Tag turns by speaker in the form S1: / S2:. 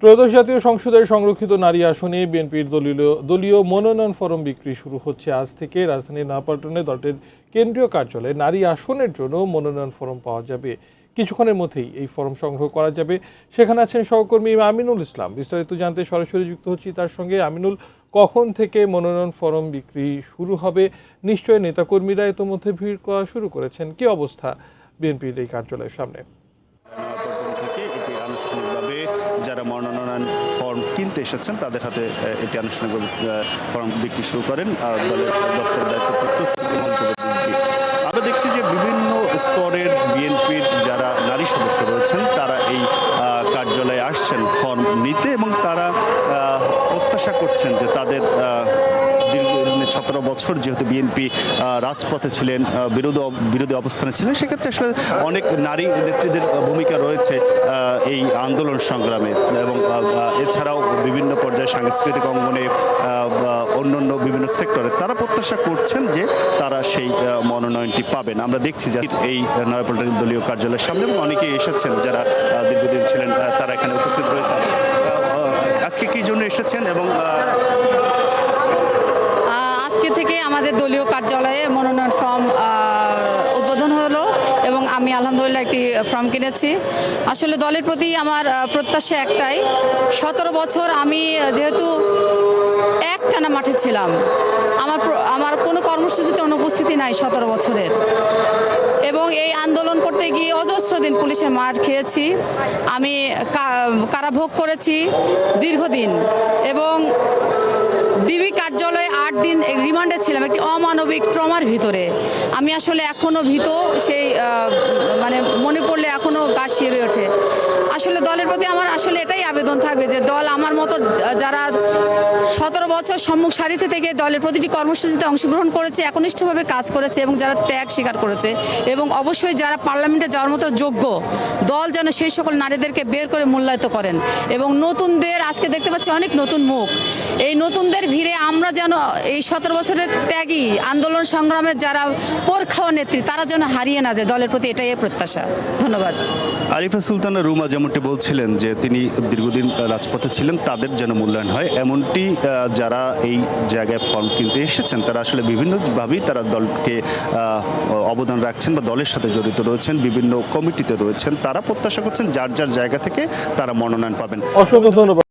S1: ত্রয়োদশ জাতীয় সংসদের সংরক্ষিত নারী আসনে বিএনপির দলীয় মনোনয়ন ফরম বিক্রি শুরু হচ্ছে আজ থেকে। রাজধানীর নয়াপল্টনে দলটির কেন্দ্রীয় কার্যালয়ে নারী আসনের জন্য মনোনয়ন ফরম পাওয়া যাবে। কিছুক্ষণের মধ্যেই এই ফরম সংগ্রহ করা যাবে। সেখানে আছেন সহকর্মী আমিনুল ইসলাম। বিস্তারিত জানতে সরাসরি যুক্ত হচ্ছি তার সঙ্গে। আমিনুল, কখন থেকে মনোনয়ন ফরম বিক্রি শুরু হবে? নিশ্চয়ই নেতাকর্মীরা ইতোমধ্যে ভিড় করা শুরু করেছেন। কি অবস্থা বিএনপির এই কার্যালয়ের সামনে?
S2: থেকে এটি আনুষ্ঠানিকভাবে যারা মনোনয়ন ফর্ম কিনতে এসেছেন তাদের হাতে এটি আনুষ্ঠানিকভাবে ফর্ম বিক্রি শুরু করেন দলের দপ্তরের দায়িত্বপ্রাপ্ত আমরা দেখছি যে বিভিন্ন স্তরের বিএনপির যারা নারী সদস্য রয়েছেন তারা এই কার্যালয়ে আসছেন ফর্ম নিতে এবং তারা প্রত্যাশা করছেন যে তাদের 17 বছর যেহেতু বিএনপি রাজপথে ছিলেন, বিরোধী অবস্থানে ছিলেন, সেক্ষেত্রে আসলে অনেক নারী নেত্রীদের ভূমিকা রয়েছে এই আন্দোলন সংগ্রামে এবং এছাড়াও বিভিন্ন পর্যায়ে সাংস্কৃতিক অঙ্গনে অন্যান্য বিভিন্ন সেক্টরে তারা প্রত্যাশা করছেন যে তারা সেই মনোনয়নটি পাবেন। আমরা দেখছি যে এই নয়াপল্টন দলীয় কার্যালয়ের সামনে এবং অনেকেই এসেছেন যারা দীর্ঘদিন ছিলেন, তারা এখানে উপস্থিত রয়েছেন। আজকে কি জন্য এসেছেন? এবং
S3: আজকে থেকে আমাদের দলীয় কার্যালয়ে মনোনয়ন ফর্ম উদ্বোধন হলো এবং আমি আলহামদুলিল্লাহ একটি ফর্ম কিনেছি। আসলে দলের প্রতি আমার প্রত্যাশা একটাই, 17 বছর আমি যেহেতু একটানা মাঠে ছিলাম, আমার কোনো কর্মসূচিতে অনুপস্থিতি নাই 17 বছরের, এবং এই আন্দোলন করতে গিয়ে অজস্র দিন পুলিশের মার খেয়েছি, আমি কারাভোগ করেছি দীর্ঘদিন এবং ডিবি কার্যালয়ে 8 দিন রিমান্ডে ছিলাম একটি অমানবিক ট্রমার ভিতরে। আমি আসলে এখনও ভীত, সেই মানে মনে পড়লে এখনও গা শিউরে ওঠে। আসলে দলের প্রতি আমার আসলে এটাই আবেদন থাকবে যে দল আমার মতো যারা 17 বছর সম্মুখ সারিতে থেকে দলের প্রতিটি কর্মসূচিতে অংশগ্রহণ করেছে, একনিষ্ঠভাবে কাজ করেছে এবং যারা ত্যাগ স্বীকার করেছে এবং অবশ্যই যারা পার্লামেন্টে যাওয়ার মতো যোগ্য, দল যেন সেই সকল নারীদেরকে বের করে মূল্যায়িত করেন এবং নতুনদের, আজকে দেখতে পাচ্ছি অনেক নতুন মুখ, এই নতুনদের ভিড়ে আমরা যেন এই 17 বছরের ত্যাগী আন্দোলন সংগ্রামের যারা পোর খাওয়া নেত্রী তারা যেন হারিয়ে না যায়। দলের প্রতি এটাই প্রত্যাশা। ধন্যবাদ।
S2: আরিফা সুলতানা রুমা যেমনটি বলছিলেন যে তিনি দীর্ঘদিন রাজপথে ছিলেন, তাদের যেন মূল্যায়ন হয়, এমনটি যারা এই জায়গায় ফর্ম কিনতে এসেছেন তারা আসলে বিভিন্নভাবেই তারা দলকে অবদান রাখছেন বা দলের সাথে জড়িত রয়েছেন, বিভিন্ন কমিটিতে রয়েছেন, তারা প্রত্যাশা করছেন যার যার জায়গা থেকে তারা মনোনয়ন পাবেন।
S1: অসংখ্য ধন্যবাদ।